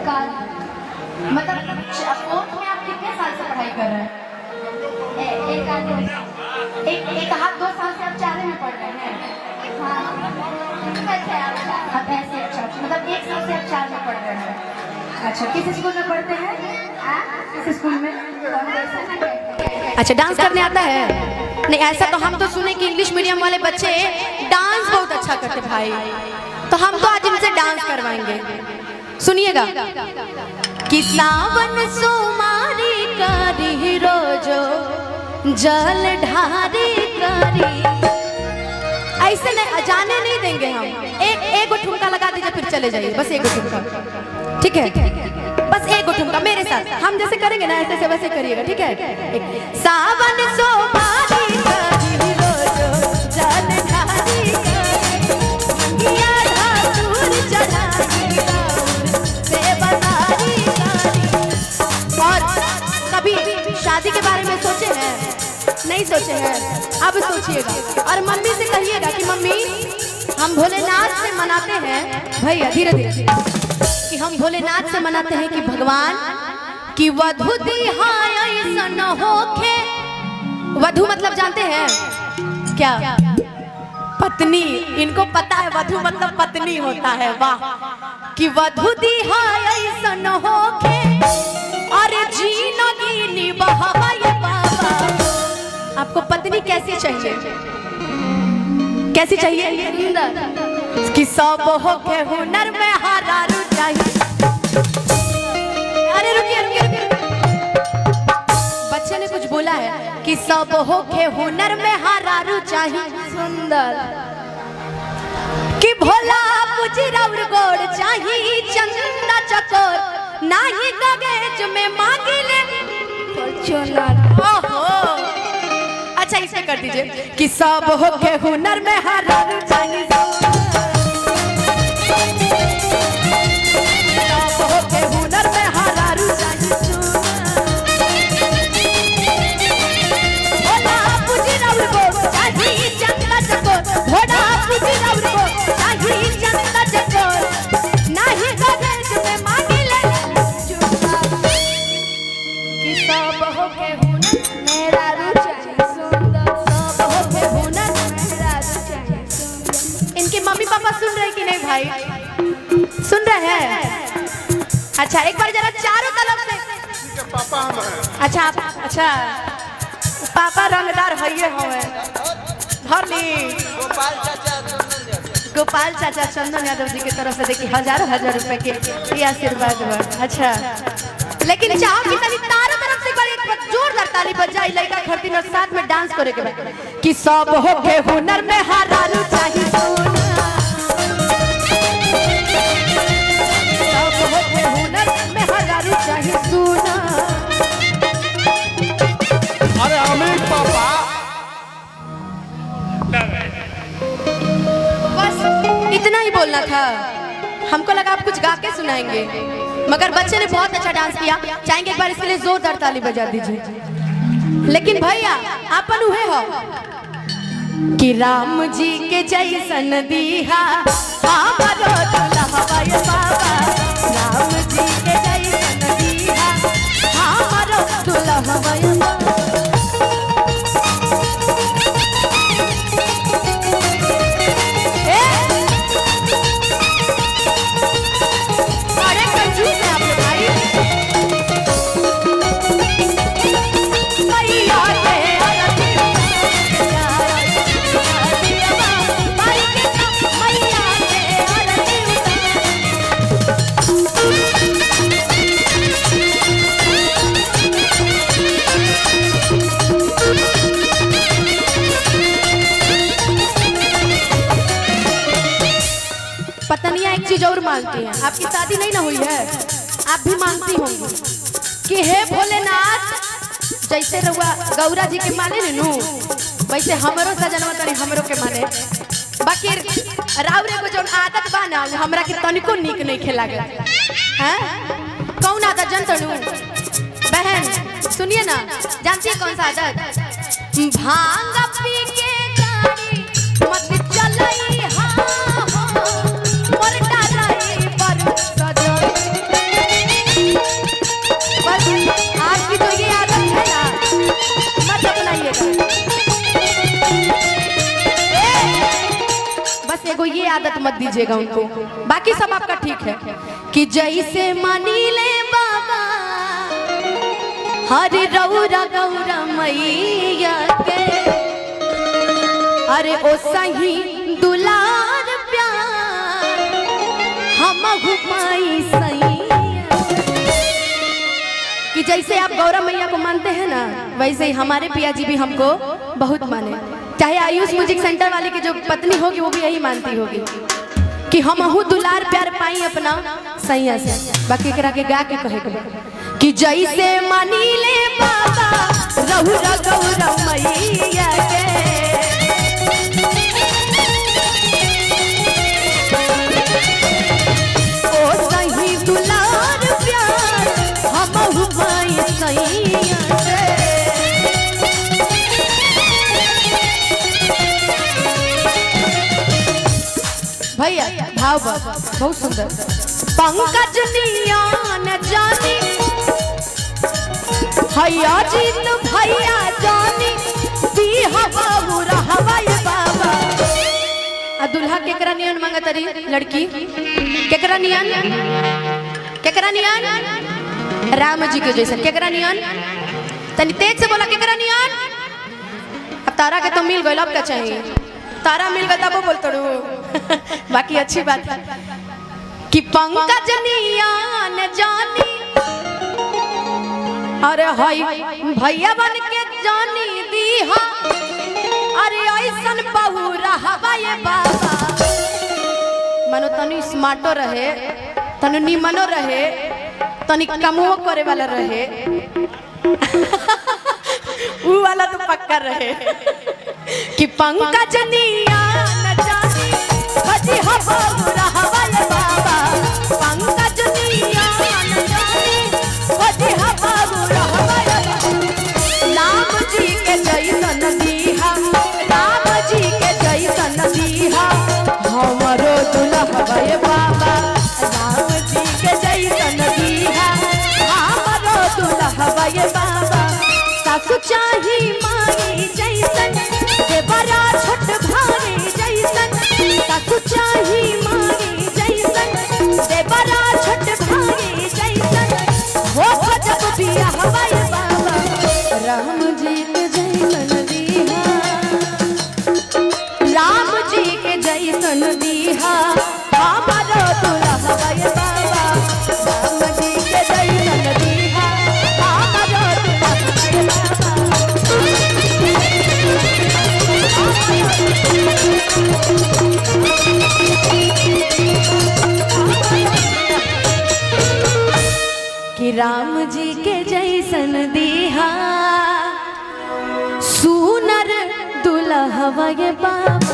साल मतलब फोर्थ में आप कितने साल से पढ़ाई कर रहे हैं? एक हाथ 2 साल से आप 4 में पढ़ रहे हैं। हाँ ऐसे अच्छा मतलब 1 साल से आप 4 में पढ़ रहे हैं। अच्छा किस स्कूल में पढ़ते हैं? किस स्कूल में? अच्छा डांस करने आता है? नहीं ऐसा तो हम तो सुने कि इंग्लिश मीडियम वाले बच्चे डांस बहुत अच्छा करते भाई, तो हम तो आज इनसे डांस करवाएंगे। सुनिएगा कि सावन सोमारी करी रोजो जल ढारी करी, ऐसे नहीं जाने नहीं देंगे हम। एक ठुमका लगा दीजिए फिर चले जाइए, बस एक ठुमका, ठीक है? बस एक ठुमका मेरे साथ, हम जैसे करेंगे ना ऐसे से वैसे करिएगा, ठीक है? सावन सोमारी करी रोजो जल ढारी करी, मंगिया ढाकुर चढ़ाई राउर सेवदारी करी। और कभी शादी के बारे में सोचे हैं? नहीं सोचे हैं? अब सोचिएगा और मम्मी से कहिएगा कि मम्मी हम भोलेनाथ से मनाते हैं, भैया धीरे धीरे, कि हम भोलेनाथ से मनाते हैं कि भगवान कि वधु दिहाय ऐसन होखे। वधु मतलब जानते हैं क्या? पत्नी। इनको पता है वधु मतलब पत्नी होता है। वाह! कि वधु दिहाय ऐसन होखे और जिंदगी निभाए बाबा। आपको पत्नी कैसी चाहिए? कैसी चाहिए? कि सब होके हुनर में हारारू चाहिए। अरे रुकिए रुकिए रुकिए, बच्चे ने कुछ बोला है कि सब होके हुनर में हारारू चाहिए। सुंदर कि भोला पुजराउर गोड़ चाहिए, चंदा चकोर नाही गगेज में मांगिले फॉर्च्यूनर। ओहो अच्छा इसे कर दीजिए कि सब होके हुनर में हारारू चाहिए। इनके मम्मी पापा सुन रहे कि नहीं भाई? सुन रहे हैं? अच्छा एक बार जरा चारों तरफ से पापा हम हैं। अच्छा पापा रंगदार हइये हवे। धरली गोपाल चाचा चंदन यादव जी की तरफ से देखिए हजारों रुपए के ये आशीर्वाद हुआ। अच्छा लेकिन चाहो कि तनी तारों तरफ से एक बार जोरदार ताली बजाई लड़का खरती और साथ में डांस करे के बाद कि सब होके हुनर में हारारू चाहिए। अरे अमित पापा बस इतना ही बोलना था। हमको लगा आप कुछ गा के सुनाएंगे, मगर बच्चे ने बहुत अच्छा डांस किया। चाहेंगे एक बार इसके लिए जोरदार ताली बजा दीजिए। लेकिन भैया आपन उहे हो कि राम जी के जैसन दीहा हमरो दुल्हवा ये बाबा। राम जी के जैसन दीहा हमरो दुल्हवा ये बाबा। पत्नियां एक चीज और मांगती हैं। आपकी शादी नहीं ना हुई है, आप भी मांगती होंगी कि हे भोलेनाथ जैसे रउआ गौरा जी के माने नु वैसे हमरो सजनवा तनी हमरो के माने। बाकी राउरे को जो आदत बा ना हमरा के तनिको नीक नहीं खेलागे। हैं कौन आदत जनतनु बहन? सुनिए ना, जानती है कौन सा आदत? भांग पी के गाड़ी मत चलाई हाँ आदत मत दीजिएगा उनको, बाकी सब आपका ठीक है। कि जैसे मानी ले बाबा हरे रौरा गौरा मैया के, अरे ओ सही दुलार प्यार हम पाई सैया। कि जैसे आप गौरा मैया को मानते हैं ना, वैसे ही हमारे पिया जी भी हमको बहुत माने। चाहे आयुष म्यूजिक सेंटर वाली की जो पत्नी होगी वो भी यही मानती होगी कि हम अहू दुलार प्यार पाई अपना सैया से। बाकी करा के गा के कहे कि जैसे मानी ले बाबा रहुरा गौरा मैया के, ओ सही दुलार प्यार हम पाई सैया से। भैया भाव बहुत सुंदर। पंकज नियान जानी भैया जीत भैया जानी दी हवा रहवाय बाबा। आ दुल्हा केकरा नियन मांगत रही लड़की, केकरा नियन, केकरा नियन? राम जी के जैसा। केकरा नियन? तनी तेज से बोला, केकरा नियन? अब तारा के तो मिल गइल, अब क्या चाहिए? तारा मिल गया तब बोल तोड़ू। बाकी अच्छी बात है कि पंकज नियान जानी, अरे हाय भैया बन के जानी दीहा, अरे ऐसन बहू रहबा ये बाबा। मनो तनी स्मार्टो रहे, तनु निमनो रहे, तनी कमो करे वाला रहे। वो वाला तो पक्का रहे कि पंकज नियान जानी भजी हवा रहबा ये बाबा। पंकज नियान जानी भजी हवा रहबा ये बाबा। राम जी के जैसन दीहा, राम जी के जैसन दीहा हमरो दुल्हा ये बाबा। राम जी के जैसन दीहा हमरो दुल्हा ये बाबा। सासु चाही माई जैसन देवरा छोट भाई जैसन, सासु चाही माई जैसन देवरा छोट भाई जैसन हो जब बिया हवाई बाबा। राम जी के जैसन दीहा, राम जी के जैसन दीहा हमारो दुल्हा ये बाबा। राम जी के जैसन दीहा हमारो दुल्हा ये बाबा। कि राम जी के जैसन दीहा सुनर दुल्हा ये बाबा।